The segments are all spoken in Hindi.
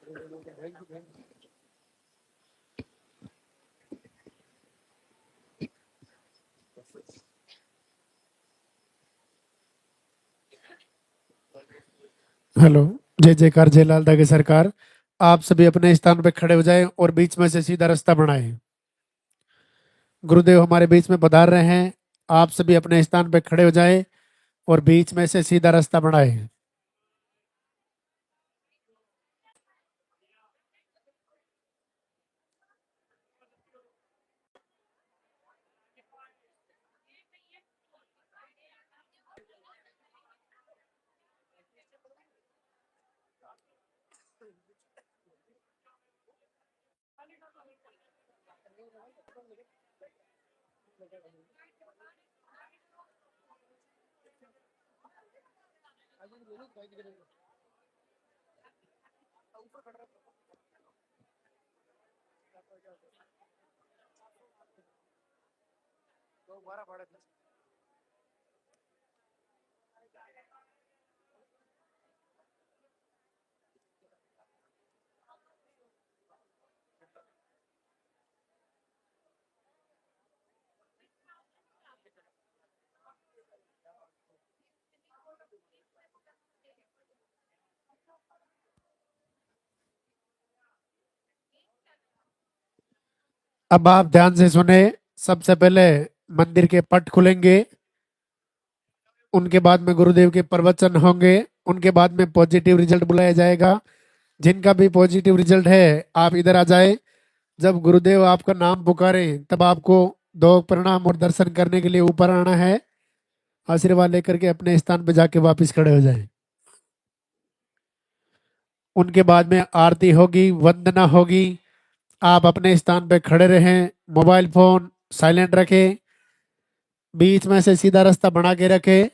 हेलो। जय जयकार जय लाल की सरकार। आप सभी अपने स्थान पे खड़े हो जाएं और बीच में से सीधा रास्ता बनाएं। गुरुदेव हमारे बीच में पधार रहे हैं। आप सभी अपने स्थान पे खड़े हो जाएं और बीच में से सीधा रास्ता बनाएं। अब आप ध्यान से सुने। सबसे पहले मंदिर के पट खुलेंगे, उनके बाद में गुरुदेव के प्रवचन होंगे, उनके बाद में पॉजिटिव रिजल्ट बुलाया जाएगा। जिनका भी पॉजिटिव रिजल्ट है आप इधर आ जाए। जब गुरुदेव आपका नाम पुकारे तब आपको दो प्रणाम और दर्शन करने के लिए ऊपर आना है। आशीर्वाद लेकर के अपने स्थान पे जाके वापस खड़े हो जाएं। उनके बाद में आरती होगी, वंदना होगी। आप अपने स्थान पे खड़े रहें, मोबाइल फोन साइलेंट रखें, बीच में से सीधा रास्ता बना के रखें।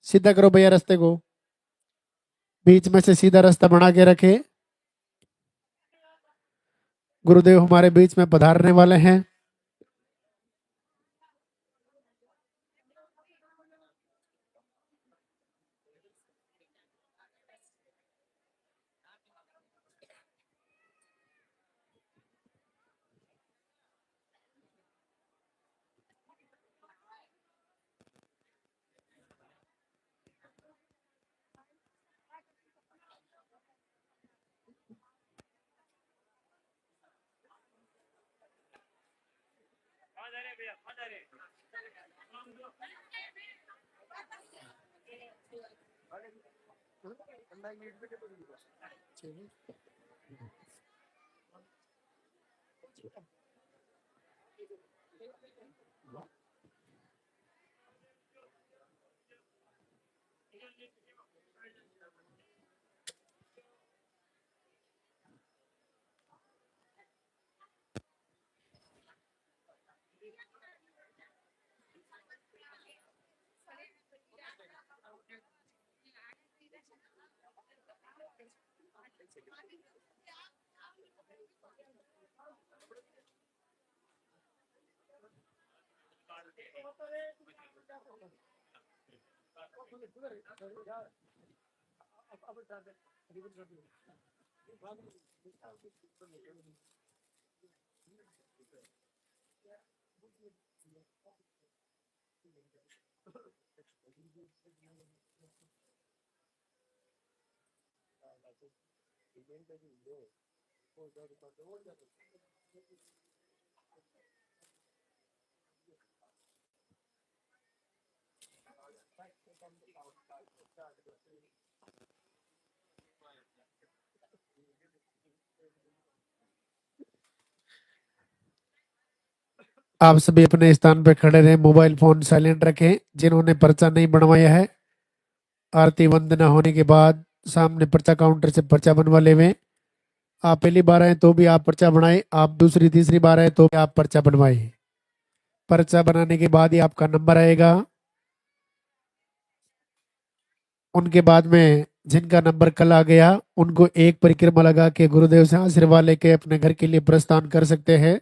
सीधा करो भैया रास्ते को, बीच में से सीधा रास्ता बना के रखें। गुरुदेव हमारे बीच में पधारने वाले हैं। आप सभी अपने स्थान पे खड़े रहें, मोबाइल फोन साइलेंट रखें। जिन्होंने पर्चा नहीं बनवाया है, आरती वंदना होने के बाद सामने पर्चा काउंटर से पर्चा बनवा लेवे। आप पहली बार आए तो भी आप पर्चा बनाए, आप दूसरी तीसरी बार आए तो भी आप पर्चा बनवाए। पर्चा बनाने के बाद ही आपका नंबर आएगा। उनके बाद में जिनका नंबर कल आ गया उनको एक परिक्रमा लगा के गुरुदेव से आशीर्वाद लेके अपने घर के लिए प्रस्थान कर सकते हैं।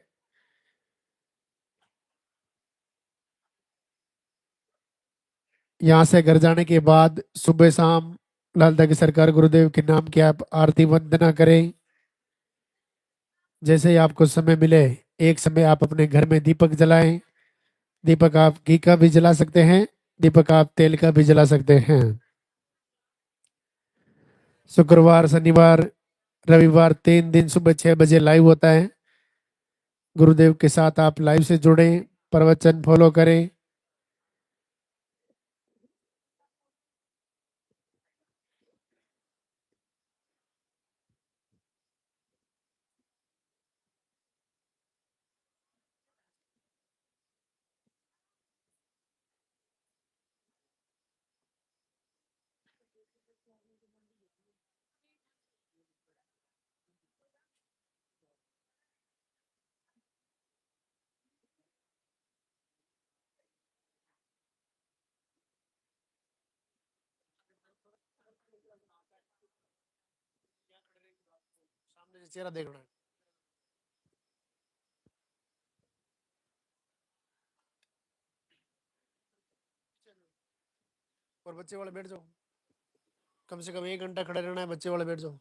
यहाँ से घर जाने के बाद सुबह शाम लालदा की सरकार गुरुदेव के नाम की आप आरती वंदना करें। जैसे ही आपको समय मिले, एक समय आप अपने घर में दीपक जलाएं। दीपक आप घी का भी जला सकते हैं, दीपक आप तेल का भी जला सकते हैं। शुक्रवार, शनिवार, रविवार 3 दिन सुबह 6 बजे लाइव होता है। गुरुदेव के साथ आप लाइव से जुड़ें, प्रवचन फॉलो करें। सामने से चेहरा देखना है। और बच्चे वाले बैठ जाओ, कम से कम 1 घंटा खड़े रहना है। बच्चे वाले बैठ जाओ।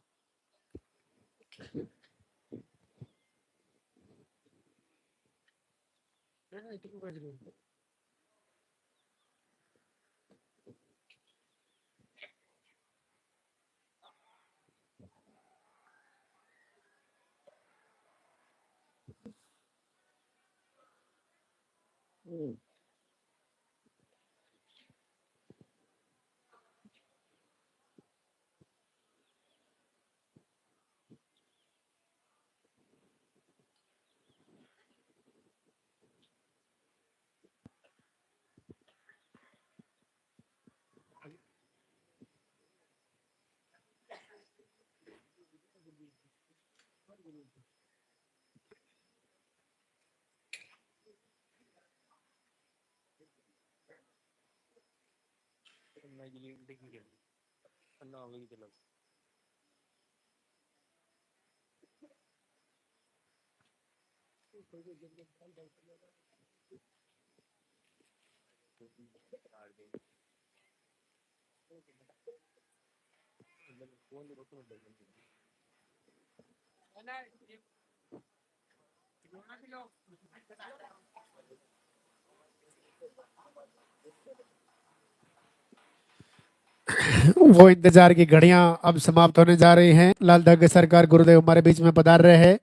वो इंतजार की घड़ियां अब समाप्त होने जा रही हैं। लाल धागे सरकार गुरुदेव हमारे बीच में पधार रहे हैं।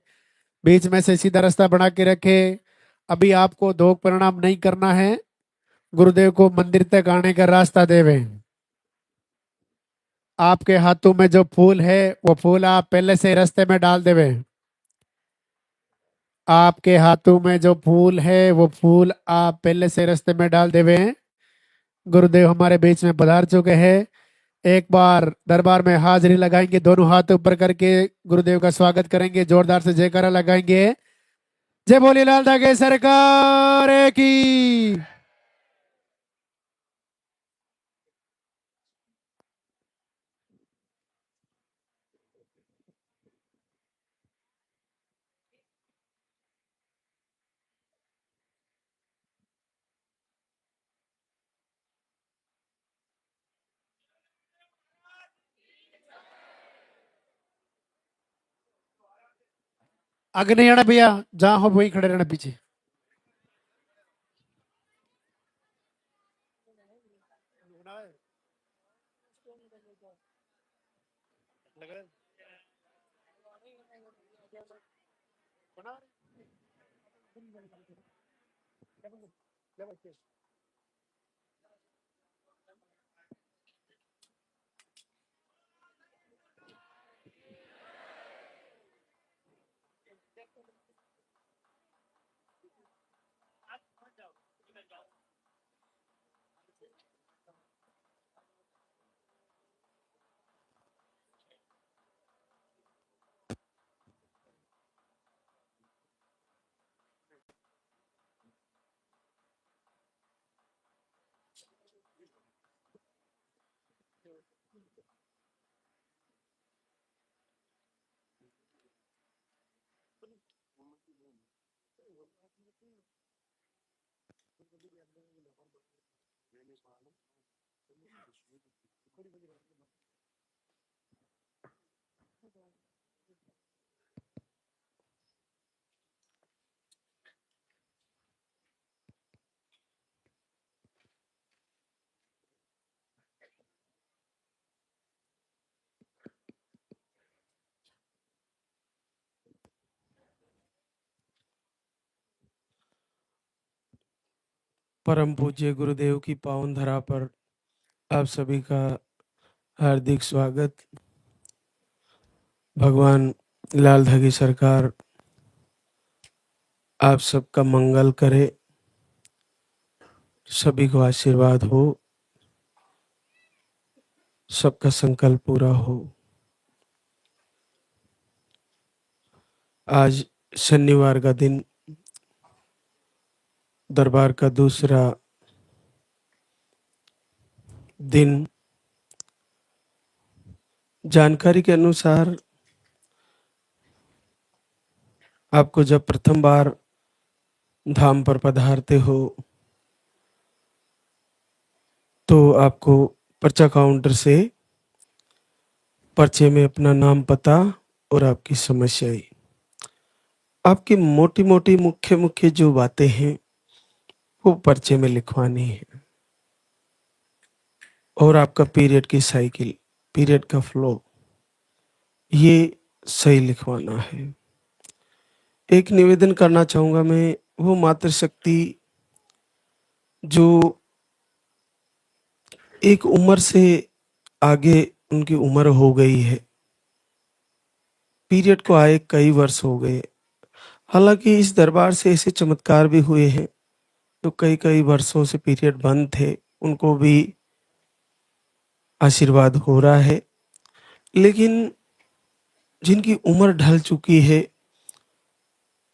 बीच में से सीधा रास्ता बना के रखे। अभी आपको धोख प्रणाम नहीं करना है। गुरुदेव को मंदिर तक आने का रास्ता देवे। आपके हाथों में जो फूल है वो फूल आप पहले से रास्ते में डाल देवे। आपके हाथों में जो फूल है वो फूल आप पहले से रास्ते में डाल देवे। गुरुदेव हमारे बीच में पधार चुके हैं। एक बार दरबार में हाजिरी लगाएंगे, दोनों हाथ ऊपर करके गुरुदेव का स्वागत करेंगे, जोरदार से जयकारा लगाएंगे। जय बोले लाल धागे सरकार की। आगे नहीं आना भैया, जहां हो वहीं खड़े रहना पीछे। परम पूज्य गुरुदेव की पावन धरा पर आप सभी का हार्दिक स्वागत। भगवान लाल धगी सरकार आप सबका मंगल करे, सभी को आशीर्वाद हो, सबका संकल्प पूरा हो। आज शनिवार का दिन, दरबार का दूसरा दिन। जानकारी के अनुसार आपको जब प्रथम बार धाम पर पधारते हो तो आपको पर्चा काउंटर से पर्चे में अपना नाम, पता और आपकी समस्याएं, आपकी मोटी मोटी मुख्य मुख्य जो बातें हैं वो पर्चे में लिखवानी है, और आपका पीरियड की साइकिल, पीरियड का फ्लो, ये सही लिखवाना है। एक निवेदन करना चाहूंगा मैं, वो मातृशक्ति जो एक उम्र से आगे उनकी उम्र हो गई है, पीरियड को आए कई वर्ष हो गए, हालांकि इस दरबार से ऐसे चमत्कार भी हुए हैं जो कई कई वर्षों से पीरियड बंद थे, उनको भी आशीर्वाद हो रहा है। लेकिन जिनकी उम्र ढल चुकी है,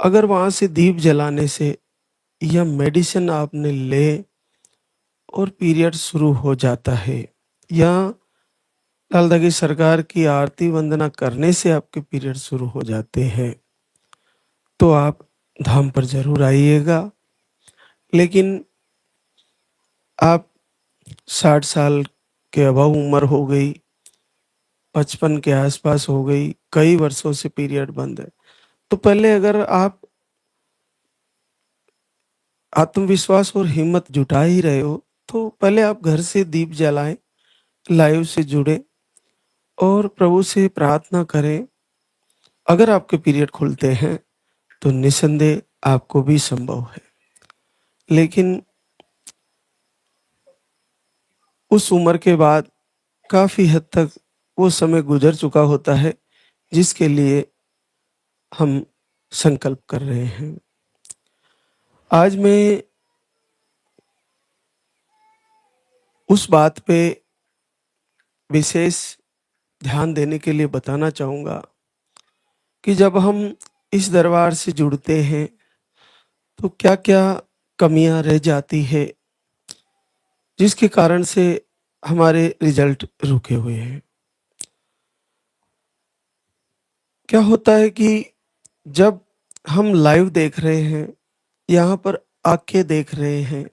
अगर वहां से दीप जलाने से या मेडिसिन आपने ले और पीरियड शुरू हो जाता है, या लाल धगी सरकार की आरती वंदना करने से आपके पीरियड शुरू हो जाते हैं, तो आप धाम पर जरूर आइएगा। लेकिन आप 60 साल के अबव उम्र हो गई, 55 के आसपास हो गई, कई वर्षों से पीरियड बंद है, तो पहले अगर आप आत्मविश्वास और हिम्मत जुटा ही रहे हो तो पहले आप घर से दीप जलाएं, लाइव से जुड़े और प्रभु से प्रार्थना करें। अगर आपके पीरियड खुलते हैं तो निसंदेह आपको भी संभव है, लेकिन उस उम्र के बाद काफी हद तक वो समय गुजर चुका होता है जिसके लिए हम संकल्प कर रहे हैं। आज मैं उस बात पे विशेष ध्यान देने के लिए बताना चाहूंगा कि जब हम इस दरबार से जुड़ते हैं तो क्या क्या कमियां रह जाती है जिसके कारण से हमारे रिजल्ट रुके हुए हैं। क्या होता है कि जब हम लाइव देख रहे हैं, यहाँ पर आके देख रहे हैं,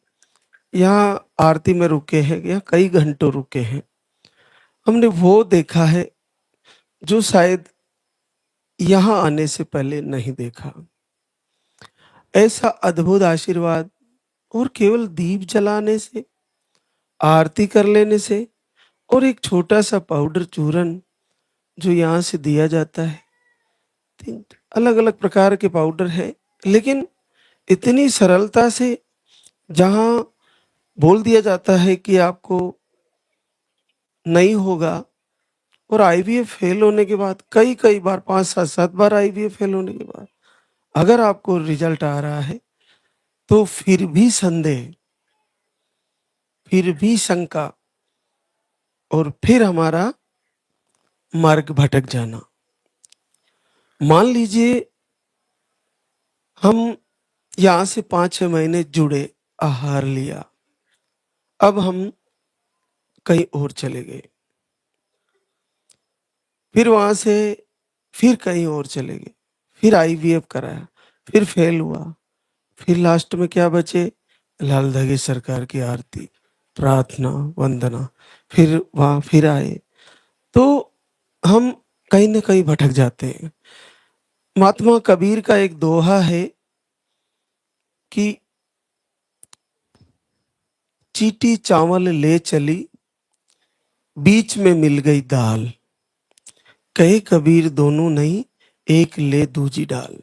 यहाँ आरती में रुके हैं या कई घंटों रुके हैं, हमने वो देखा है जो शायद यहाँ आने से पहले नहीं देखा। ऐसा अद्भुत आशीर्वाद और केवल दीप जलाने से, आरती कर लेने से, और एक छोटा सा पाउडर चूरन जो यहाँ से दिया जाता है, अलग अलग प्रकार के पाउडर है, लेकिन इतनी सरलता से जहां बोल दिया जाता है कि आपको नहीं होगा, और आईवीएफ फेल होने के बाद कई कई बार, 5 7 7 बार आईवीएफ फेल होने के बाद अगर आपको रिजल्ट आ रहा है तो फिर भी संदेह, फिर भी शंका, और फिर हमारा मार्ग भटक जाना। मान लीजिए हम यहां से 5 6 महीने जुड़े, आहार लिया, अब हम कहीं और चले गए, फिर वहां से फिर कहीं और चले गए, फिर आईवीएफ कराया, फिर फेल हुआ, फिर लास्ट में क्या बचे? लाल धगी सरकार की आरती, प्रार्थना, वंदना, फिर वहां फिर आए, तो हम कहीं ना कहीं भटक जाते हैं। महात्मा कबीर का एक दोहा है कि चीटी चावल ले चली, बीच में मिल गई दाल, कहे कबीर दोनों नहीं, एक ले दूजी डाल।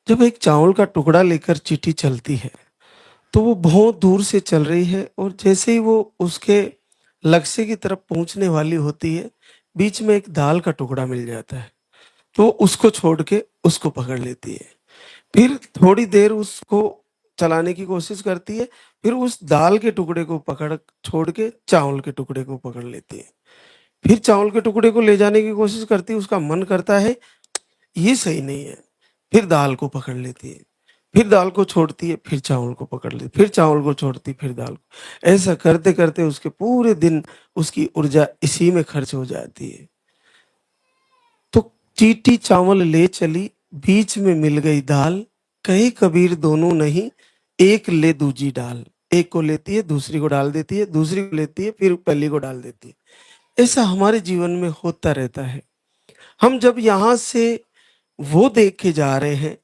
जब एक चावल का टुकड़ा लेकर चीटी चलती है तो वो बहुत दूर से चल रही है और जैसे ही वो उसके लक्ष्य की तरफ पहुंचने वाली होती है, बीच में एक दाल का टुकड़ा मिल जाता है, तो उसको छोड़ के उसको पकड़ लेती है। फिर थोड़ी देर उसको चलाने की कोशिश करती है, फिर उस दाल के टुकड़े को पकड़ छोड़ के चावल के टुकड़े को पकड़ लेती है। फिर चावल के टुकड़े को ले जाने की कोशिश करती है, उसका मन करता है ये सही नहीं है, फिर दाल को पकड़ लेती है, फिर दाल को छोड़ती है, फिर चावल को पकड़ लेती, फिर चावल को छोड़ती, फिर दाल को। ऐसा करते करते उसके पूरे दिन उसकी ऊर्जा इसी में खर्च हो जाती है। तो चीटी चावल ले चली, बीच में मिल गई दाल, कहे कबीर दोनों नहीं, एक ले दूजी डाल। एक को लेती है, दूसरी को डाल देती है, दूसरी को लेती है, फिर पहली को डाल देती है। ऐसा हमारे जीवन में होता रहता है। हम जब यहाँ से वो देख के जा रहे हैं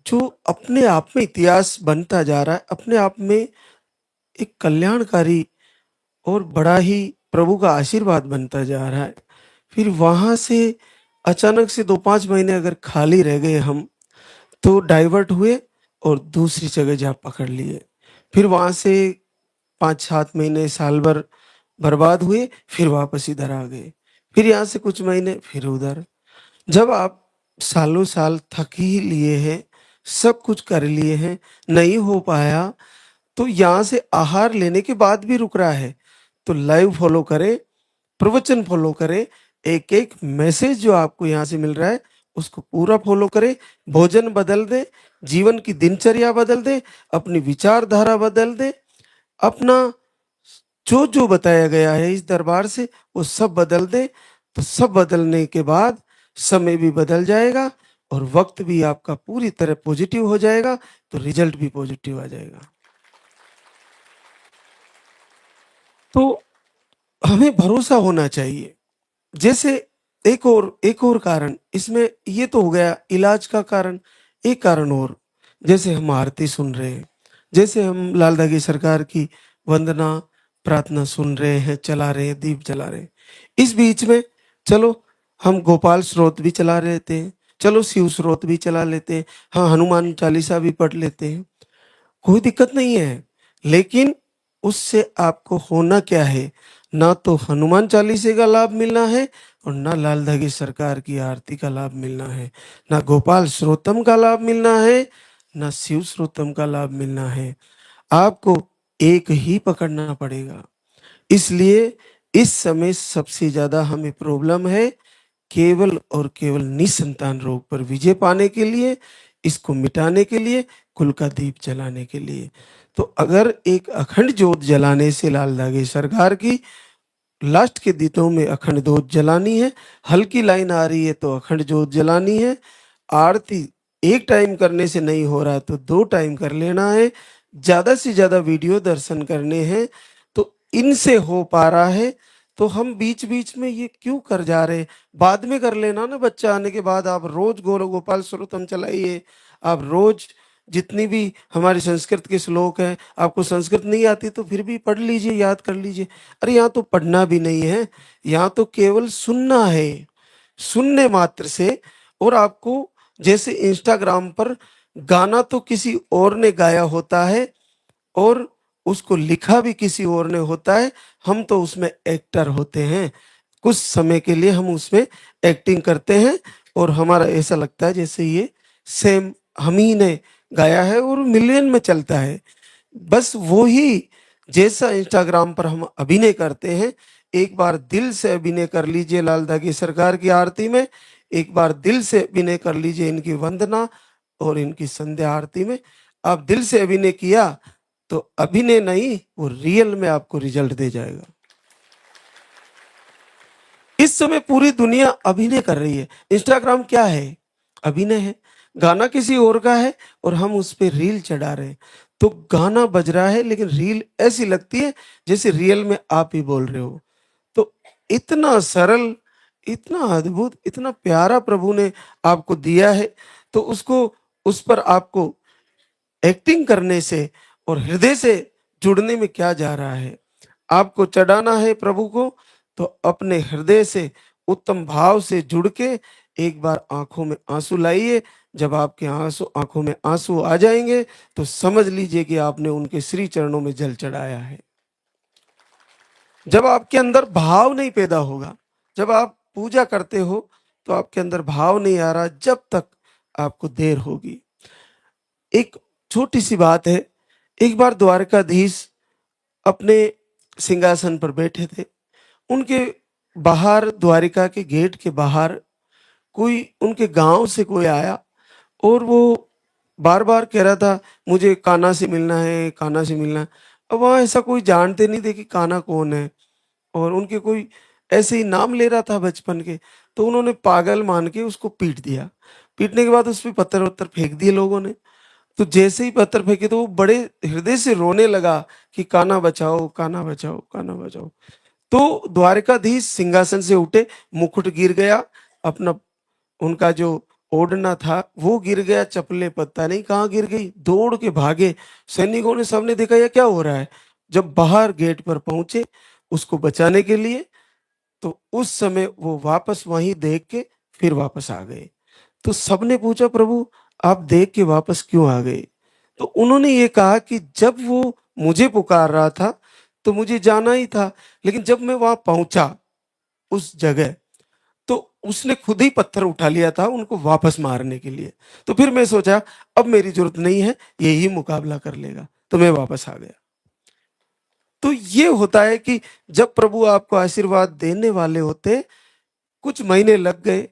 जो अपने आप में इतिहास बनता जा रहा है, अपने आप में एक कल्याणकारी और बड़ा ही प्रभु का आशीर्वाद बनता जा रहा है। फिर वहां से अचानक से 2-5 महीने अगर खाली रह गए हम, तो डाइवर्ट हुए और दूसरी जगह जा पकड़ लिए। फिर वहां से 5-7 महीने साल भर बर्बाद हुए, फिर वापस इधर आ गए। फिर यहाँ से कुछ महीने फिर उधर। जब आप सालों साल थक ही लिए हैं, सब कुछ कर लिए हैं, नहीं हो पाया, तो यहाँ से आहार लेने के बाद भी रुक रहा है, तो लाइव फॉलो करें, प्रवचन फॉलो करें, एक एक मैसेज जो आपको यहाँ से मिल रहा है उसको पूरा फॉलो करें, भोजन बदल दे, जीवन की दिनचर्या बदल दे, अपनी विचारधारा बदल दे, अपना जो जो बताया गया है इस दरबार से वो सब बदल दे। तो सब बदलने के बाद समय भी बदल जाएगा और वक्त भी आपका पूरी तरह पॉजिटिव हो जाएगा, तो रिजल्ट भी पॉजिटिव आ जाएगा। तो हमें भरोसा होना चाहिए। जैसे एक और कारण इसमें, ये तो हो गया इलाज का कारण। एक कारण और, जैसे हम आरती सुन रहे हैं, जैसे हम लाल दागी सरकार की वंदना प्रार्थना सुन रहे हैं, चला रहे हैं, दीप जला रहे हैं, इस बीच में चलो हम गोपाल स्रोत भी चला लेते हैं, चलो शिव स्रोत भी चला लेते हैं, हाँ हनुमान चालीसा भी पढ़ लेते हैं, कोई दिक्कत नहीं है। लेकिन उससे आपको होना क्या है? ना तो हनुमान चालीसे का लाभ मिलना है और ना लाल धागी सरकार की आरती का लाभ मिलना है, ना गोपाल श्रोतम का लाभ मिलना है, ना शिव श्रोतम का लाभ मिलना है। आपको एक ही पकड़ना पड़ेगा। इसलिए इस समय सबसे ज्यादा हमें प्रॉब्लम है केवल और केवल निसंतान रोग पर विजय पाने के लिए, इसको मिटाने के लिए, कुल का दीप जलाने के लिए। तो अगर एक अखंड ज्योत जलाने से लाल धागे सरकार की लास्ट के दिनों में अखंड ज्योत जलानी है, हल्की लाइन आ रही है तो अखंड ज्योत जलानी है, आरती एक टाइम करने से नहीं हो रहा है तो 2 टाइम कर लेना है, ज्यादा से ज्यादा वीडियो दर्शन करने हैं, तो इनसे हो पा रहा है। तो हम बीच बीच में ये क्यों कर जा रहे हैं? बाद में कर लेना ना, बच्चा आने के बाद आप रोज गोपाल श्रोतम चलाइए, आप रोज जितनी भी हमारी संस्कृत के श्लोक हैं, आपको संस्कृत नहीं आती तो फिर भी पढ़ लीजिए, याद कर लीजिए। अरे यहाँ तो पढ़ना भी नहीं है, यहाँ तो केवल सुनना है, सुनने मात्र से। और आपको जैसे इंस्टाग्राम पर गाना तो किसी और ने गाया होता है और उसको लिखा भी किसी और ने होता है, हम तो उसमें एक्टर होते हैं, कुछ समय के लिए हम उसमें एक्टिंग करते हैं और हमारा ऐसा लगता है जैसे ये सेम हम ही ने गाया है और मिलियन में चलता है। बस वो ही जैसा इंस्टाग्राम पर हम अभिनय करते हैं, एक बार दिल से अभिनय कर लीजिए लाल धागी सरकार की आरती में, एक बार दिल से अभिनय कर लीजिए इनकी वंदना और इनकी संध्या आरती में। आप दिल से अभिनय किया तो अभिनय नहीं, वो रियल में आपको रिजल्ट दे जाएगा। इस समय पूरी दुनिया अभिनय कर रही है। इंस्टाग्राम क्या है? अभिनय है। गाना किसी और का है और हम उस पे रील चढ़ा रहे हैं, तो गाना बज रहा है लेकिन रील ऐसी लगती है जैसे रियल में आप ही बोल रहे हो। तो इतना सरल, इतना अद्भुत, इतना प्यारा प्रभु ने आपको दिया है, तो उसको, उस पर आपको एक्टिंग करने से और हृदय से जुड़ने में क्या जा रहा है? आपको चढ़ाना है प्रभु को, तो अपने हृदय से उत्तम भाव से जुड़ के एक बार आंखों में आंसू लाइए। जब आपके आंखों में आंसू आ जाएंगे तो समझ लीजिए कि आपने उनके श्री चरणों में जल चढ़ाया है। जब आपके अंदर भाव नहीं पैदा होगा, जब आप पूजा करते हो तो आपके अंदर भाव नहीं आ रहा, जब तक आपको देर होगी। एक छोटी सी बात है, एक बार द्वारकाधीश अपने सिंहासन पर बैठे थे। उनके बाहर, द्वारिका के गेट के बाहर, कोई उनके गांव से कोई आया और वो बार बार कह रहा था मुझे कान्हा से मिलना है, कान्हा से मिलना है। अब वहाँ ऐसा कोई जानते नहीं थे कि कान्हा कौन है, और उनके कोई ऐसे ही नाम ले रहा था बचपन के, तो उन्होंने पागल मान के उसको पीट दिया। पीटने के बाद उस पर पत्थर वत्थर फेंक दिए लोगों ने। तो जैसे ही पत्थर फेंके तो वो बड़े हृदय से रोने लगा कि कान्हा बचाओ, कान्हा बचाओ, कान्हा बचाओ। तो द्वारकाधीश सिंहासन से उठे, मुकुट गिर गया, अपना उनका जो ओढ़ना था वो गिर गया, चप्पलें पता नहीं कहाँ गिर गई, दौड़ के भागे। सैनिकों ने, सबने देखा यह क्या हो रहा है। जब बाहर गेट पर पहुंचे उसको बचाने के लिए, तो उस समय वो वापस वहीं देख के फिर वापस आ गए। तो सबने पूछा, प्रभु आप देख के वापस क्यों आ गए? तो उन्होंने ये कहा कि जब वो मुझे पुकार रहा था तो मुझे जाना ही था, लेकिन जब मैं वहां पहुंचा उस जगह, तो उसने खुद ही पत्थर उठा लिया था उनको वापस मारने के लिए। तो फिर मैं सोचा अब मेरी जरूरत नहीं है, यही मुकाबला कर लेगा, तो मैं वापस आ गया। तो ये होता है कि जब प्रभु आपको आशीर्वाद देने वाले होते, कुछ महीने लग गए,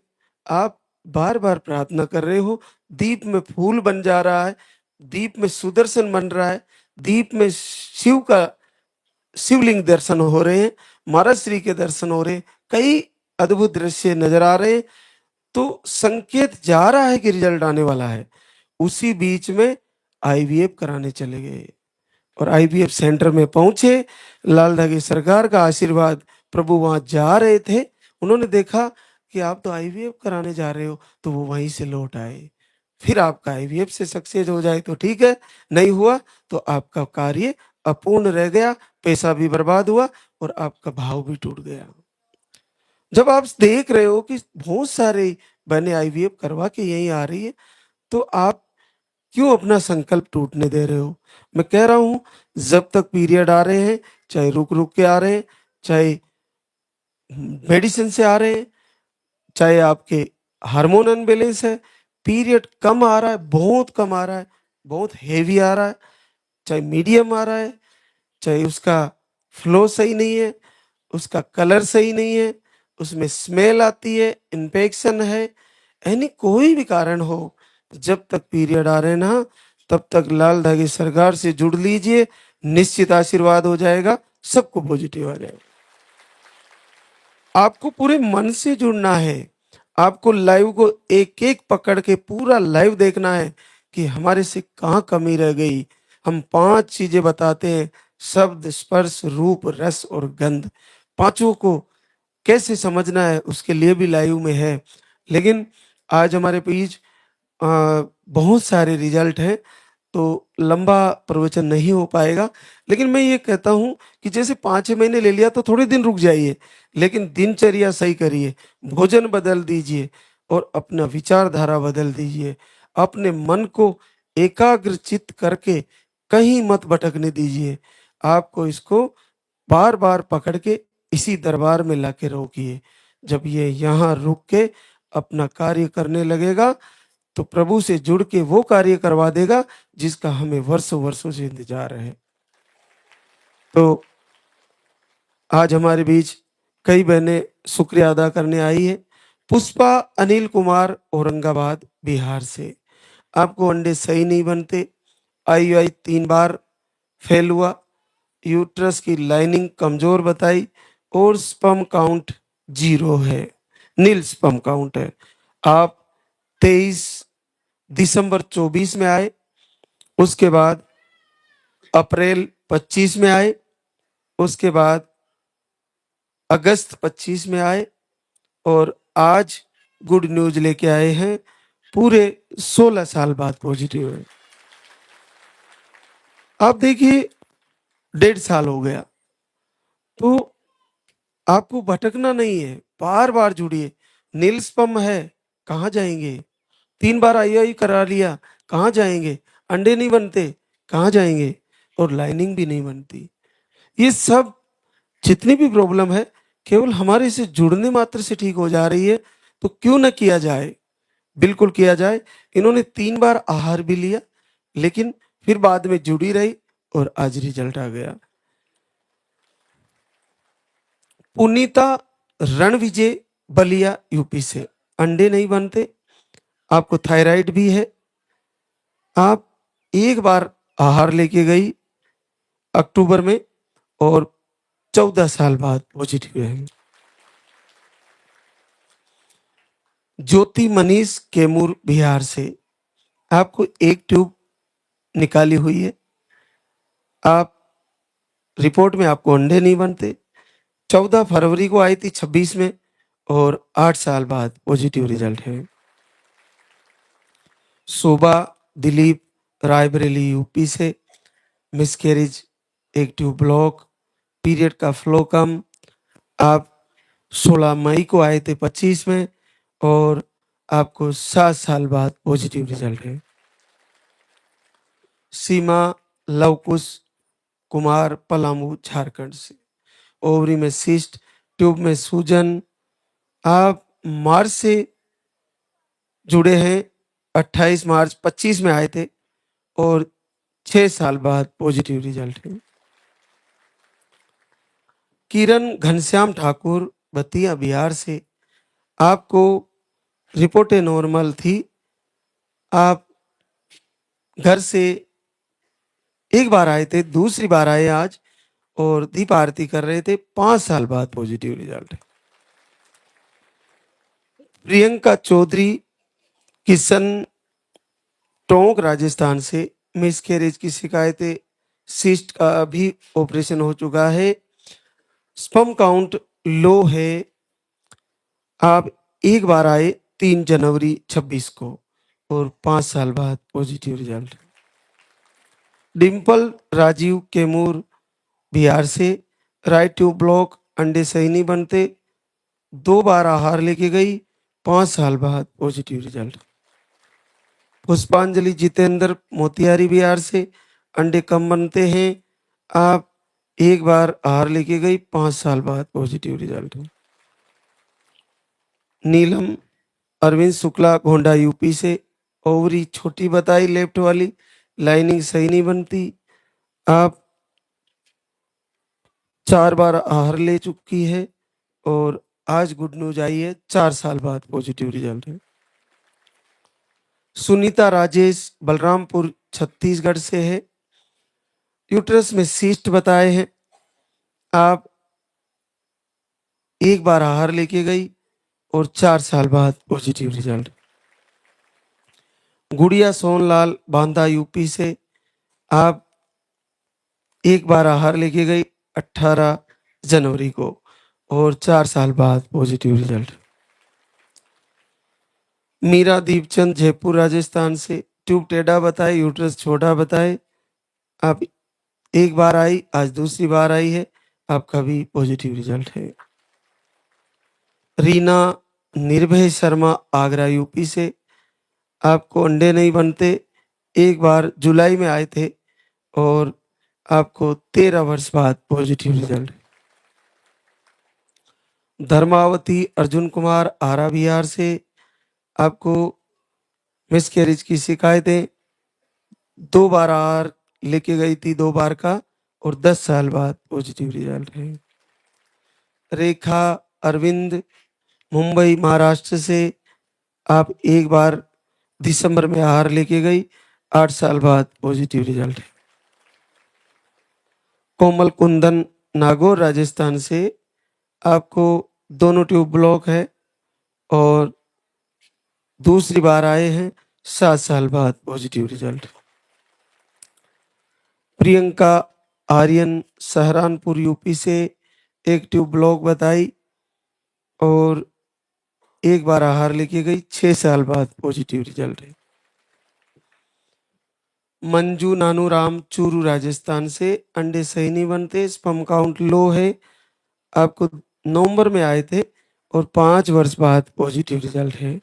आप बार बार प्रार्थना कर रहे हो, दीप में फूल बन जा रहा है, दीप में सुदर्शन बन रहा है, दीप में शिव का शिवलिंग दर्शन हो रहे हैं, महाराज श्री के दर्शन हो रहे हैं, कई अद्भुत दृश्य नजर आ रहे हैं। तो संकेत जा रहा है कि रिजल्ट आने वाला है। उसी बीच में आईवीएफ कराने चले गए और आईवीएफ सेंटर में पहुंचे। लाल धागे सरकार का आशीर्वाद, प्रभु वहां जा रहे थे, उन्होंने देखा कि आप तो आईवीएफ कराने जा रहे हो, तो वो वहीं से लौट आए। फिर आपका आईवीएफ से सक्सेस हो जाए तो ठीक है, नहीं हुआ तो आपका कार्य अपूर्ण रह गया, पैसा भी बर्बाद हुआ और आपका भाव भी टूट गया। जब आप देख रहे हो कि बहुत सारे बहनें आईवीएफ करवा के यहीं आ रही है, तो आप क्यों अपना संकल्प टूटने दे रहे हो? मैं कह रहा हूं, जब तक पीरियड आ रहे हैं, चाहे रुक रुक के आ रहे हैं, चाहे मेडिसिन से आ रहे हैं, चाहे आपके हार्मोन अनबैलेंस है, पीरियड कम आ रहा है, बहुत कम आ रहा है, बहुत हेवी आ रहा है, चाहे मीडियम आ रहा है, चाहे उसका फ्लो सही नहीं है, उसका कलर सही नहीं है, उसमें स्मेल आती है, इन्फेक्शन है, यानी कोई भी कारण हो, जब तक पीरियड आ रहे हैं ना, तब तक लाल धागे सरकार से जुड़ लीजिए, निश्चित आशीर्वाद हो जाएगा, सबको पॉजिटिव आ जाएगा। आपको पूरे मन से जुड़ना है, आपको लाइव को एक एक पकड़ के पूरा लाइव देखना है कि हमारे से कहाँ कमी रह गई। हम 5 चीजें बताते हैं, शब्द, स्पर्श, रूप, रस और गंध। पांचों को कैसे समझना है उसके लिए भी लाइव में है। लेकिन आज हमारे बीच बहुत सारे रिजल्ट हैं, तो लंबा प्रवचन नहीं हो पाएगा। लेकिन मैं ये कहता हूं कि जैसे 5-6 महीने ले लिया तो थोड़े दिन रुक जाइए, लेकिन दिनचर्या सही करिए, भोजन बदल दीजिए और अपना विचारधारा बदल दीजिए। अपने मन को एकाग्र चित्त करके कहीं मत भटकने दीजिए। आपको इसको बार बार पकड़ के इसी दरबार में लाके रोकिए। जब ये यहाँ रुक के अपना कार्य करने लगेगा, तो प्रभु से जुड़ के वो कार्य करवा देगा जिसका हमें वर्षों वर्षों से इंतजार है। तो आज हमारे बीच कई बहनें शुक्रिया अदा करने आई है। पुष्पा अनिल कुमार, औरंगाबाद बिहार से। आपको अंडे सही नहीं बनते, आईयूआई 3 बार फेल हुआ, यूट्रस की लाइनिंग कमजोर बताई और स्पर्म काउंट 0 है, नील स्पर्म काउंट है। आप 23 दिसंबर 24 में आए, उसके बाद अप्रैल 25 में आए, उसके बाद अगस्त 25 में आए और आज गुड न्यूज लेके आए हैं, पूरे 16 साल बाद पॉजिटिव है। आप देखिए 1.5 साल हो गया, तो आपको भटकना नहीं है, बार बार जुड़िए। नील स्पर्म है, कहाँ जाएंगे? 3 बार आईआई करा लिया, कहाँ जाएंगे? अंडे नहीं बनते, कहाँ जाएंगे? और लाइनिंग भी नहीं बनती। ये सब जितनी भी प्रॉब्लम है केवल हमारे से जुड़ने मात्र से ठीक हो जा रही है, तो क्यों न किया जाए? बिल्कुल किया जाए। इन्होंने 3 बार आहार भी लिया, लेकिन फिर बाद में जुड़ी रही और आज रिजल्ट आ गया। पुनीता रणविजय बलिया यूपी से, अंडे नहीं बनते, आपको थायराइड भी है, आप एक बार आहार लेके गई अक्टूबर में और 14 साल बाद पॉजिटिव है। ज्योति मनीष कैमूर बिहार से, आपको एक ट्यूब निकाली हुई है, आप रिपोर्ट में आपको अंडे नहीं बनते, 14 फरवरी को आई थी 26 में और 8 साल बाद पॉजिटिव रिजल्ट है। शोभा दिलीप रायबरेली यूपी से, मिसकैरेज, एक ट्यूब ब्लॉक, पीरियड का फ्लो कम, आप 16 मई को आए थे 25 में और आपको 7 साल बाद पॉजिटिव रिजल्ट है। सीमा लवकुश कुमार पलामू झारखंड से, ओवरी में सिस्ट, ट्यूब में सूजन, आप मार्च से जुड़े हैं, 28 मार्च 25 में आए थे और 6 साल बाद पॉजिटिव रिजल्ट है। किरण घनश्याम ठाकुर बतिया बिहार से, आपको रिपोर्टें नॉर्मल थी, आप घर से एक बार आए थे, दूसरी बार आए आज और दीप आरती कर रहे थे, 5 साल बाद पॉजिटिव रिजल्ट है। प्रियंका चौधरी किशन टोंक राजस्थान से, मिसकैरेज की शिकायतें, सिस्ट का भी ऑपरेशन हो चुका है, स्पर्म काउंट लो है, आप एक बार आए 3 जनवरी 26 को और 5 साल बाद पॉजिटिव रिजल्ट। डिम्पल राजीव कैमूर बिहार से, राइट ट्यूब ब्लॉक, अंडे सही नहीं बनते, 2 बार आहार लेके गई, 5 साल बाद पॉजिटिव रिजल्ट। पुष्पांजलि जितेंद्र मोतिहारी बिहार से, अंडे कम बनते हैं, आप एक बार आहार लेके गई, 5 साल बाद पॉजिटिव रिजल्ट। नीलम अरविंद शुक्ला गोंडा यूपी से, ओवरी छोटी बताई लेफ्ट वाली, लाइनिंग सही नहीं बनती, आप 4 बार आहार ले चुकी है और आज गुड न्यूज आई है, 4 साल बाद पॉजिटिव रिजल्ट है। सुनीता राजेश बलरामपुर छत्तीसगढ़ से है, यूट्रस में सिस्ट बताए हैं, आप एक बार आहार लेके गई और 4 साल बाद पॉजिटिव रिजल्ट। गुड़िया सोनलाल बांदा यूपी से, आप एक बार आहार लेके गई 18 जनवरी को और 4 साल बाद पॉजिटिव रिजल्ट। मीरा दीपचंद जयपुर राजस्थान से, ट्यूब टेढ़ा बताए, यूट्रस छोटा बताए, आप एक बार आई, आज दूसरी बार आई है, आपका भी पॉजिटिव रिजल्ट है। रीना निर्भय शर्मा आगरा यूपी से, आपको अंडे नहीं बनते, एक बार जुलाई में आए थे और आपको 13 वर्ष बाद पॉजिटिव रिजल्ट। धर्मावती अर्जुन कुमार आरा बिहार से, आपको मिसकैरेज की शिकायतें, 2 बार आहार लेके गई थी, 2 बार का और 10 साल बाद पॉजिटिव रिजल्ट है। रेखा अरविंद मुंबई महाराष्ट्र से, आप एक बार दिसंबर में आहार लेके गई, 8 साल बाद पॉजिटिव रिजल्ट है। कोमल कुंदन नागौर राजस्थान से, आपको दोनों ट्यूब ब्लॉक है और दूसरी बार आए हैं, 7 साल बाद positive result. Priyanka Aryan Saharanpur UP से, एक ट्यूब ब्लॉक बताई और एक बार आहार लेके गई, 6 साल बाद पॉजिटिव रिजल्ट है। मंजू नानूराम चूरू राजस्थान से, अंडे सही नहीं बनते, स्पर्म काउंट लो है, आपको नवंबर में आए थे और 5 वर्ष बाद पॉजिटिव रिजल्ट है।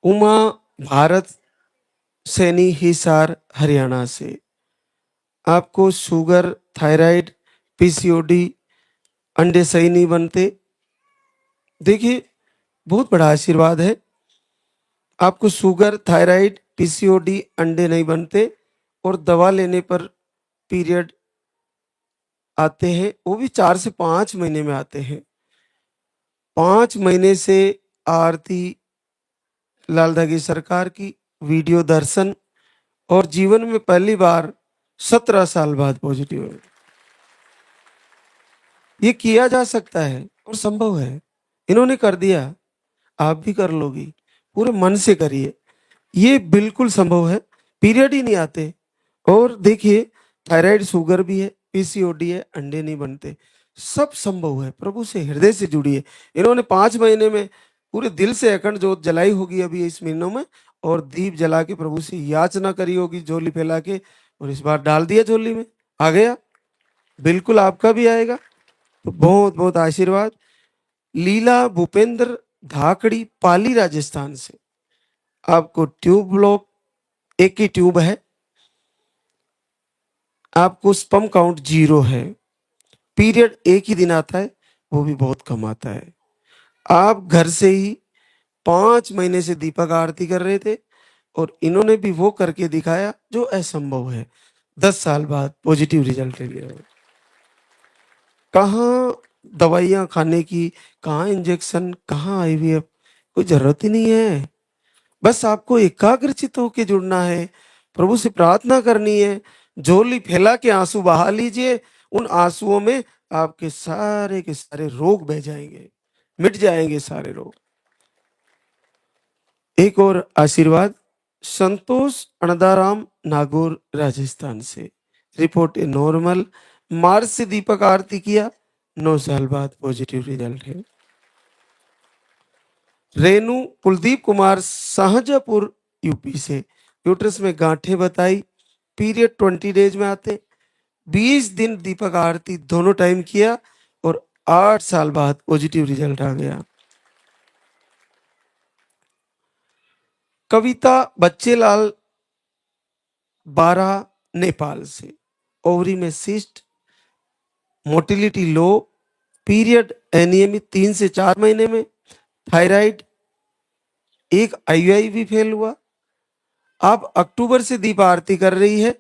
उमा भारत सैनी, हिसार, हरियाणा से। आपको शुगर, थायराइड, पीसीओडी, अंडे सही नहीं बनते। देखिए, बहुत बड़ा आशीर्वाद है। आपको शुगर, थायराइड, पीसीओडी, अंडे नहीं बनते और दवा लेने पर पीरियड आते हैं, वो भी 4 से 5 महीने में आते हैं। 5 महीने से आरती लाल धागी सरकार की वीडियो दर्शन और जीवन में पहली बार 17 साल बाद पॉजिटिव है। ये किया जा सकता है और संभव है। इन्होंने कर दिया, आप भी कर लोगी। पूरे मन से करिए, ये बिल्कुल संभव है। पीरियड ही नहीं आते। और देखिए, थायराइड, शुगर भी है, पीसीओडी है, अंडे नहीं बनते, सब संभव है। प्रभु से हृदय से जुड़िए। इन्होंने 5 महीने में पूरे दिल से अखंड जोत जलाई होगी अभी इस महीनों में, और दीप जला के प्रभु से याचना करी होगी झोली फैला के, और इस बार डाल दिया झोली में, आ गया। बिल्कुल आपका भी आएगा। तो बहुत बहुत आशीर्वाद। लीला भूपेंद्र धाकड़ी, पाली, राजस्थान से। आपको ट्यूब ब्लॉक, एक ही ट्यूब है। आपको स्पर्म काउंट 0 है। पीरियड एक ही दिन आता है, वो भी बहुत कम आता है। आप घर से ही 5 महीने से दीपक आरती कर रहे थे, और इन्होंने भी वो करके दिखाया जो असंभव है। 10 साल बाद पॉजिटिव रिजल्ट ले लिया। कहाँ दवाइयाँ खाने की, कहाँ इंजेक्शन, कहाँ आईवीएफ, कोई जरूरत ही नहीं है। बस आपको एकाग्रचित होकर जुड़ना है, प्रभु से प्रार्थना करनी है, झोली फैला के आंसू बहा लीजिए। उन आंसुओं में आपके सारे के सारे रोग बह जाएंगे, मिट जाएंगे सारे रोग। एक और आशीर्वाद, संतोष अणदाराम, नागौर, राजस्थान से। रिपोर्ट है नॉर्मल। मार्च से दीपक आरती किया, 9 साल बाद पॉजिटिव रिजल्ट है। रेनू कुलदीप कुमार, शाहजहापुर, यूपी से। यूट्रस में गांठें बताई, पीरियड 20 डेज में आते, 20 दिन दीपक आरती दोनों टाइम किया, और 8 साल बाद पॉजिटिव रिजल्ट आ गया। कविता बच्चेलाल, 12, नेपाल से। ओवरी में सिस्ट, मोटिलिटी लो, पीरियड अनियमित 3 से 4 महीने में, थायराइड, एक आईयूआई भी फेल हुआ। आप अक्टूबर से दीप आरती कर रही है,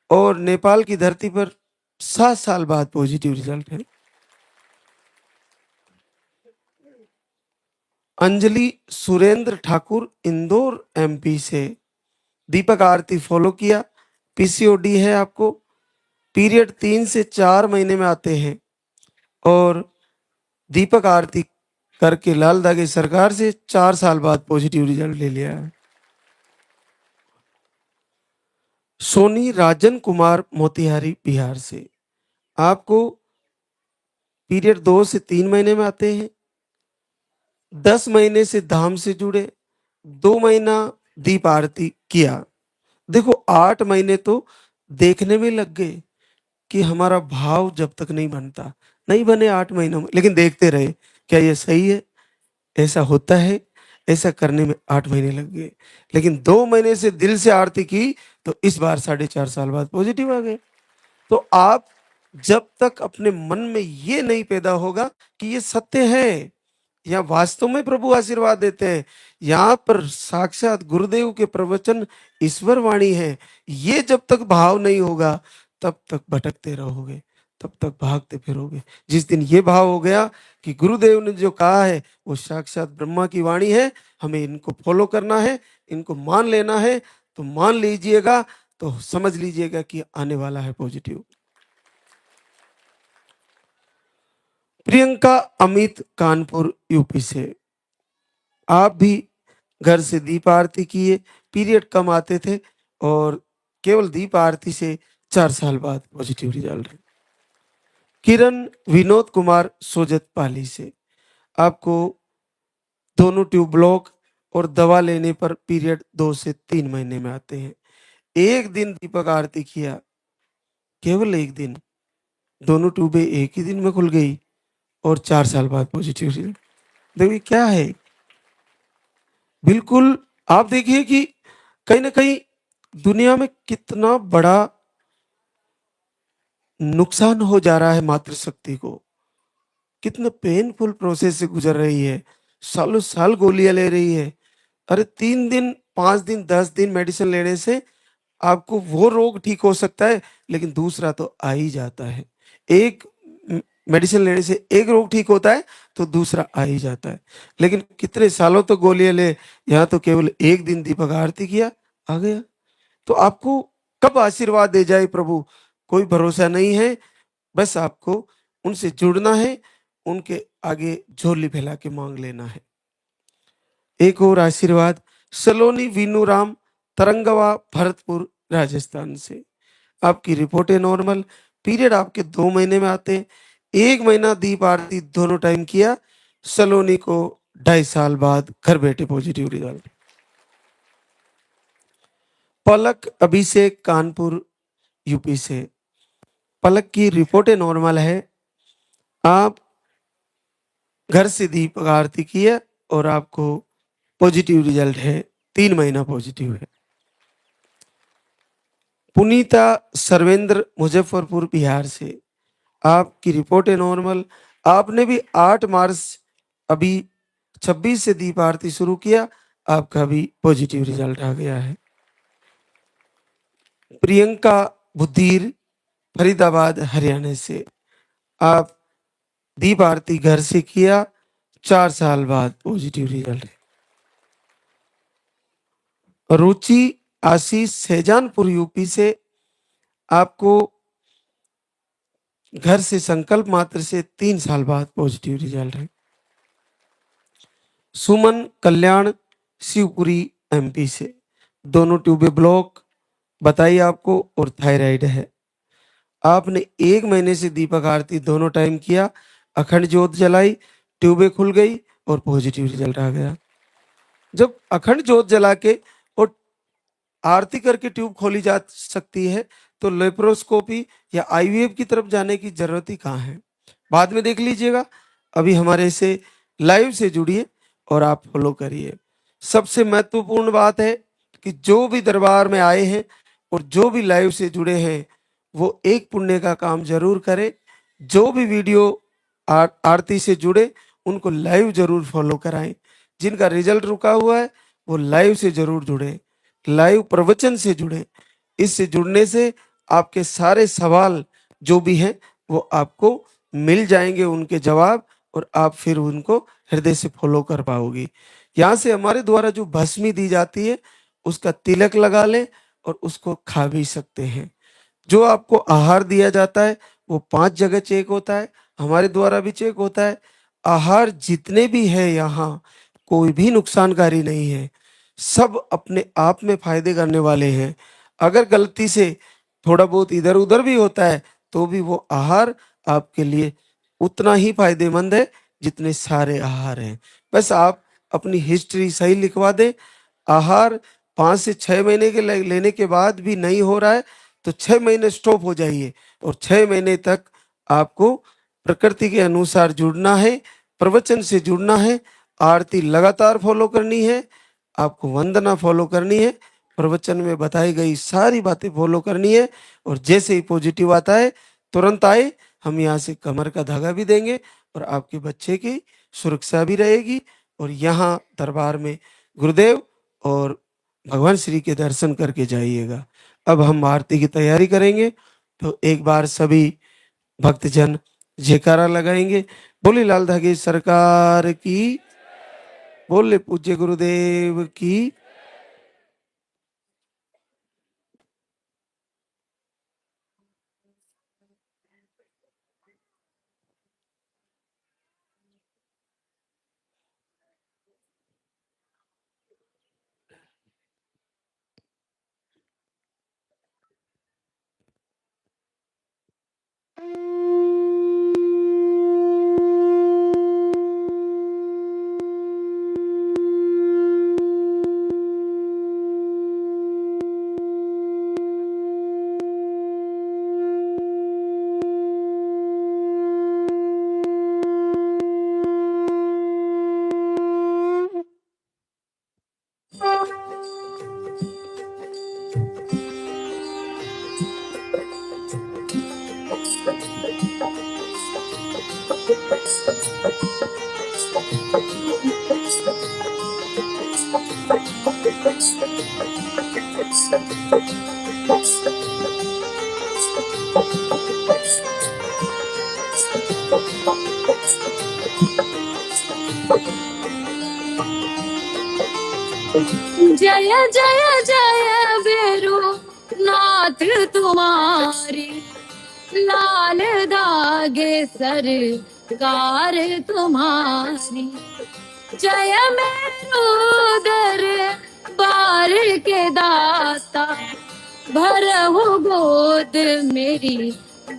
और नेपाल की धरती पर 7 साल बाद पॉजिटिव रिजल्ट है। अंजलि सुरेंद्र ठाकुर, इंदौर, एमपी से। दीपक आरती फॉलो किया, पीसीओडी है आपको, पीरियड 3 से 4 महीने में आते हैं, और दीपक आरती करके लाल धागे सरकार से 4 साल बाद पॉजिटिव रिजल्ट ले लिया है। सोनी राजन कुमार, मोतिहारी, बिहार से। आपको पीरियड 2 से 3 महीने में आते हैं, 10 महीने से धाम से जुड़े, 2 महीना दीप आरती किया। देखो, 8 महीने तो देखने में लग गए कि हमारा भाव जब तक नहीं बनता, नहीं बने 8 महीनों में, लेकिन देखते रहे। क्या ये सही है? ऐसा होता है? ऐसा करने में 8 महीने लग गए, लेकिन 2 महीने से दिल से आरती की, तो इस बार 4.5 साल बाद पॉजिटिव आ गए। तो आप जब तक अपने मन में ये नहीं पैदा होगा कि ये सत्य है, या वास्तव में प्रभु आशीर्वाद देते हैं, यहाँ पर साक्षात गुरुदेव के प्रवचन ईश्वर वाणी है, ये जब तक भाव नहीं होगा, तब तक भटकते रहोगे, तब तक भागते फिरोगे। जिस दिन ये भाव हो गया कि गुरुदेव ने जो कहा है वो साक्षात ब्रह्मा की वाणी है, हमें इनको फॉलो करना है, इनको मान लेना है, तो मान लीजिएगा, तो समझ लीजिएगा कि आने वाला है पॉजिटिव। प्रियंका अमित, कानपुर, यूपी से। आप भी घर से दीप आरती किए, पीरियड कम आते थे, और केवल दीप आरती से 4 साल बाद पॉजिटिव रिजल्ट है। किरण विनोद कुमार, सोजत, पाली से। आपको दोनों ट्यूब ब्लॉक और दवा लेने पर पीरियड 2 से 3 महीने में आते हैं। एक दिन दीपक आरती किया, केवल एक दिन, दोनों ट्यूबें एक ही दिन में खुल गई, और 4 साल बाद पॉजिटिव रिजल्ट। देखिए क्या है, बिल्कुल आप देखिए कि कहीं ना कहीं दुनिया में कितना बड़ा नुकसान हो जा रहा है मातृशक्ति को, कितना पेनफुल प्रोसेस से गुजर रही है, सालों साल गोलियां ले रही है। अरे 3 दिन 5 दिन 10 दिन मेडिसिन लेने से आपको वो रोग ठीक हो सकता है, लेकिन दूसरा तो आ ही जाता है। एक मेडिसिन लेने से एक रोग ठीक होता है तो दूसरा आ ही जाता है, लेकिन कितने सालों तो गोलियां ले, यहाँ तो केवल एक दिन दीपक आरती किया, आ गया। तो आपको कब आशीर्वाद दे जाए प्रभु, कोई भरोसा नहीं है। बस आपको उनसे जुड़ना है, उनके आगे झोली फैला के मांग लेना है। एक और आशीर्वाद सलोनी वीनू राम, तरंगवा, भरतपुर, राजस्थान से। आपकी रिपोर्टें नॉर्मल, पीरियड आपके 2 महीने में आते हैं, 1 महीना दीप आरती दोनों टाइम किया, सलोनी को 2.5 साल बाद घर बैठे पॉजिटिव रिजल्ट। पलक अभिषेक, कानपुर, यूपी से। पलक की रिपोर्टें नॉर्मल है, आप घर से दीपक आरती किया और आपको पॉजिटिव रिजल्ट है, 3 महीना पॉजिटिव है। पुनीता सर्वेंद्र, मुजफ्फरपुर, बिहार से। आपकी रिपोर्ट है नॉर्मल, आपने भी 8 मार्च अभी 26 से दीप आरती शुरू किया, आपका भी पॉजिटिव रिजल्ट आ गया है। प्रियंका बुद्धीर, फरीदाबाद, हरियाणा से। आप दीप आरती घर से किया, 4 साल बाद पॉजिटिव रिजल्ट है। रुचि आशीष, शहजानपुर, यूपी से। आपको घर से संकल्प मात्र से 3 साल बाद पॉजिटिव रिजल्ट है। सुमन कल्याण, शिवपुरी, एमपी से। दोनों ट्यूबें ब्लॉक बताइए आपको और थायराइड है। आपने 1 महीने से दीपक आरती दोनों टाइम किया, अखंड ज्योत जलाई, ट्यूबें खुल गई और पॉजिटिव रिजल्ट आ गया। जब अखंड ज्योत जला के और आरती करके ट्यूब खोली जा सकती है, तो लेप्रोस्कोपी या आईवीएफ की तरफ जाने की जरूरत ही कहाँ है। बाद में देख लीजिएगा, अभी हमारे से लाइव से जुड़िए और आप फॉलो करिए। सबसे महत्वपूर्ण बात है कि जो भी दरबार में आए हैं और जो भी लाइव से जुड़े हैं, वो एक पुण्य का काम जरूर करें। जो भी वीडियो आरती से जुड़े, उनको लाइव जरूर फॉलो कराएं। जिनका रिजल्ट रुका हुआ है, वो लाइव से जरूर जुड़े, लाइव प्रवचन से जुड़े। इससे जुड़ने से आपके सारे सवाल जो भी हैं वो आपको मिल जाएंगे, उनके जवाब, और आप फिर उनको हृदय से फॉलो कर पाओगे। यहाँ से हमारे द्वारा जो भस्मी दी जाती है, उसका तिलक लगा ले और उसको खा भी सकते हैं। जो आपको आहार दिया जाता है वो 5 जगह चेक होता है, हमारे द्वारा भी चेक होता है। आहार जितने भी है यहाँ, कोई भी नुकसानकारी नहीं है, सब अपने आप में फायदे करने वाले हैं। अगर गलती से थोड़ा बहुत इधर उधर भी होता है, तो भी वो आहार आपके लिए उतना ही फायदेमंद है जितने सारे आहार हैं। बस आप अपनी हिस्ट्री सही लिखवा दें। आहार 5 से 6 महीने के लेने के बाद भी नहीं हो रहा है, तो 6 महीने स्टॉप हो जाइए और 6 महीने तक आपको प्रकृति के अनुसार जुड़ना है, प्रवचन से जुड़ना है, आरती लगातार फॉलो करनी है, आपको वंदना फॉलो करनी है, प्रवचन में बताई गई सारी बातें फॉलो करनी है। और जैसे ही पॉजिटिव आता है, तुरंत आए, हम यहाँ से कमर का धागा भी देंगे और आपके बच्चे की सुरक्षा भी रहेगी। और यहाँ दरबार में गुरुदेव और भगवान श्री के दर्शन करके जाइएगा। अब हम आरती की तैयारी करेंगे, तो एक बार सभी भक्तजन जयकारा लगाएंगे। बोले लाल धागे सरकार की, बोले पूज्य गुरुदेव की। जय जय जय बेरू नाथ तुम्हारी, लाल दागे सरकार तुम्हारी। जय मेरो दर बार के दाता, भरहु गोद मेरी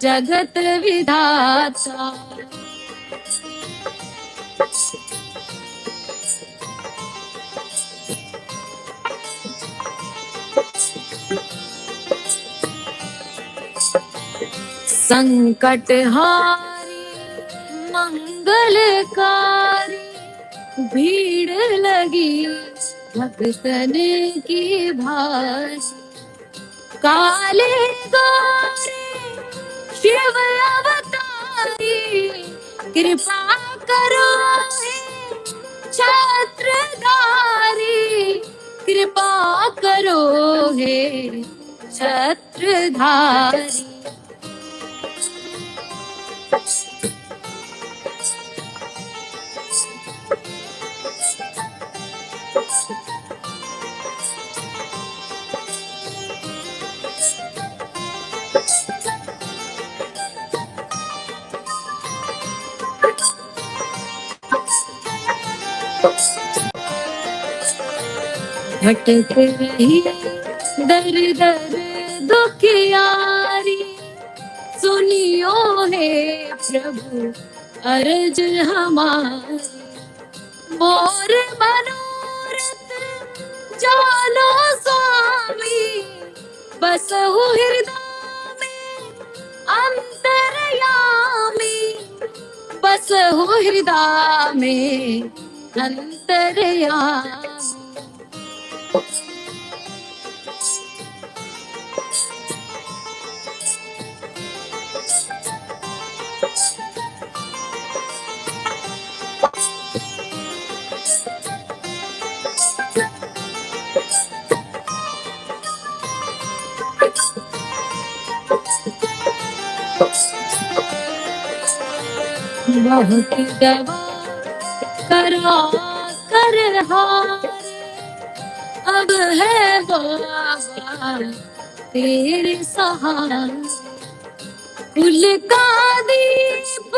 जगत विधाता। संकट हारी मंगलकारी, भीड़ लगी भक्तन की भारी। काले गौरी शिव अवतारी, कृपा करो हे छत्रधारी, कृपा करो हे छत्रधारी। भटक रही दर दर दुखियारी, सुनियो हे प्रभु अर्ज हमारी। मोर मनोरथ जानो स्वामी, बसहु हृदय में अंतरयामी, बसहु हृदय में अंतरयामी। बहुत दवा करा कर हार, अब है बाबा तेरे सहारे। कुल का दीप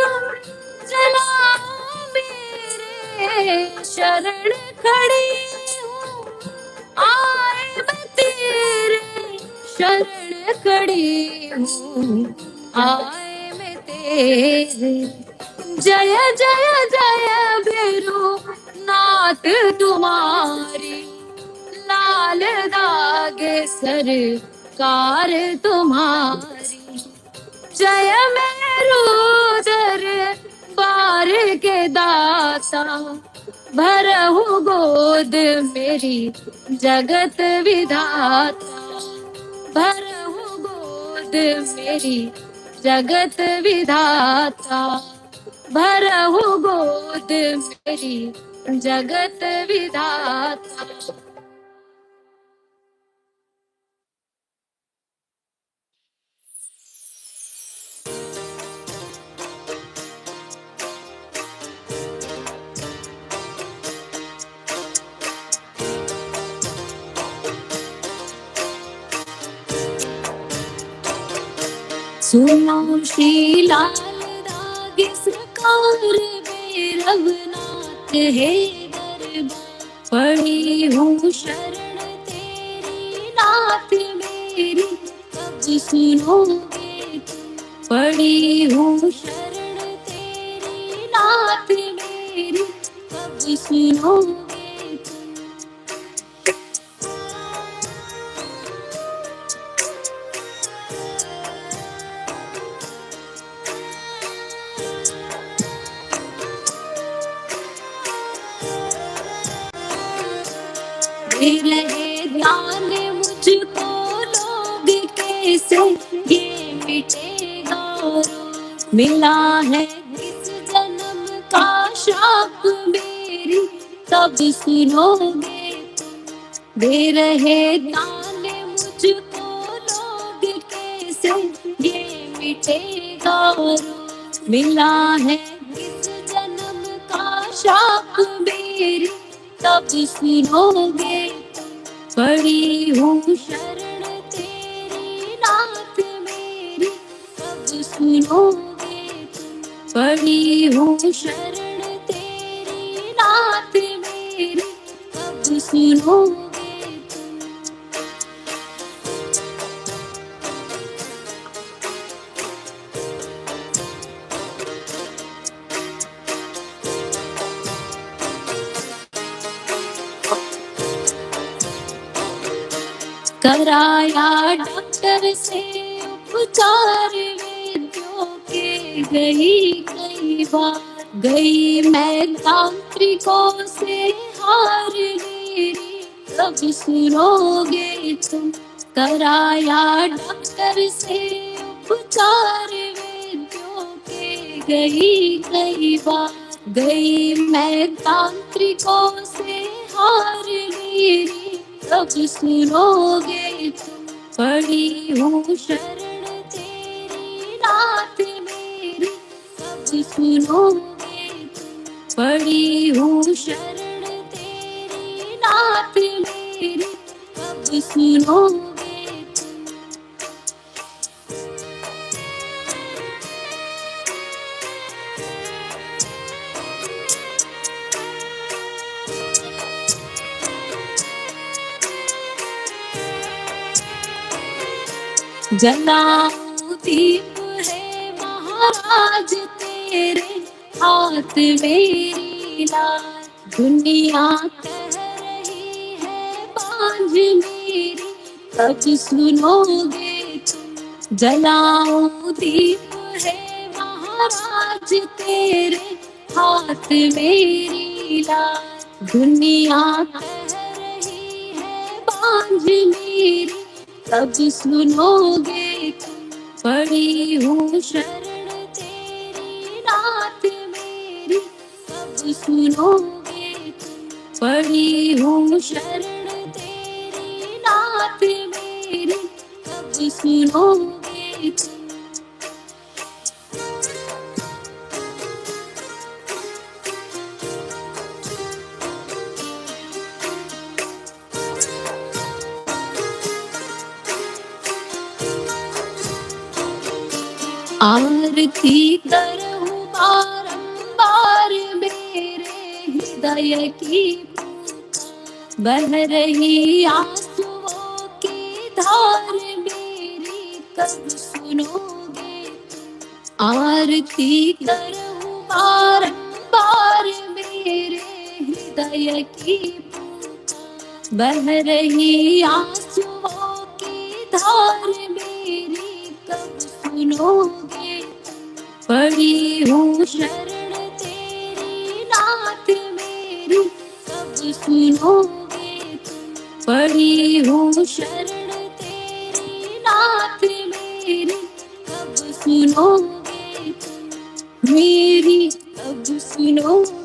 जलाओ मेरे, शरण खड़ी हूँ आए मैं तेरे, शरण खड़ी हूँ आए मैं तेरे। जय जय जय भैरो नाथ तुम्हारी, लाल दागे सरकार तुम्हारी। जय मेरो दर बार के दाता, भरहु गोद मेरी जगत विधाता, भरहु गोद मेरी जगत विधाता, भरहु गोद मेरी जगत विधाता। सुनो श्री लाल दागे सरकार, भैरवनाथ है दरबार। पड़ी हूँ शरण तेरी नाथ मेरी, कब सुनोगे तुम। पड़ी हूँ शरण तेरी नाथ मेरी, कब सुनोगे तुम। रहे ध्यान मुझको लोग कैसे, ये मिटेगा रोग। मिला है किस जन्म शाप मेरी तब सुनोगे तुम। दे रहे ताने मुझको लोग कैसे ये मिटेगा रोग। मिला है किस जन्म का शाप मेरी तब सुनोगे तुम। पड़ी हूँ शरण तेरी नाथ मेरी तब सुनोगे तुम। पड़ी हूँ शरण तेरी नाथ मेरी तब सुनोगे तुम। कराया डॉक्टर से उपचार वेद्यों के गई कई बार। गई मैं तांत्रिकों से हार मेरी तब सुनोगे तुम। कराया डॉक्टर से उपचार वेद्यों के गई कई बार। गई मैं तांत्रिकों से हार मेरी तब सुनोगे तुम। पड़ी हूँ शरण तेरी नाथ मेरी तब सुनोगे तुम। पड़ी हूँ शरण तेरी नाथ मेरी तब सुनोगे तुम। जलाऊं दीप है महाराज तेरे हाथ मेरी लाज। दुनिया कह रही है बांझ मेरी तब सुनोगे तुम। जलाऊं दीप है महाराज तेरे हाथ मेरी लाज। दुनिया कह रही है बांझ मेरी तब सुनोगे तुम। पड़ी हूँ शरण तेरी नाथ मेरी तब सुनोगे तुम। पड़ी हूँ शरण तेरी नाथ मेरी तब सुनोगे तुम। आरती करूं बारंबार मेरे हृदय की पुकार। बह रही आंसुओं की धार मेरी कब सुनोगे तुम। आरती करूं बारंबार मेरे हृदय की पुकार। बह रही आंसुओं की धार मेरी कब सुनोगे। पड़ी हूँ शरण तेरी नाथ मेरी तब सुनोगे तुम। पड़ी हूँ शरण तेरी नाथ मेरी तब सुनोगे तुम। मेरी तब सुनोगे।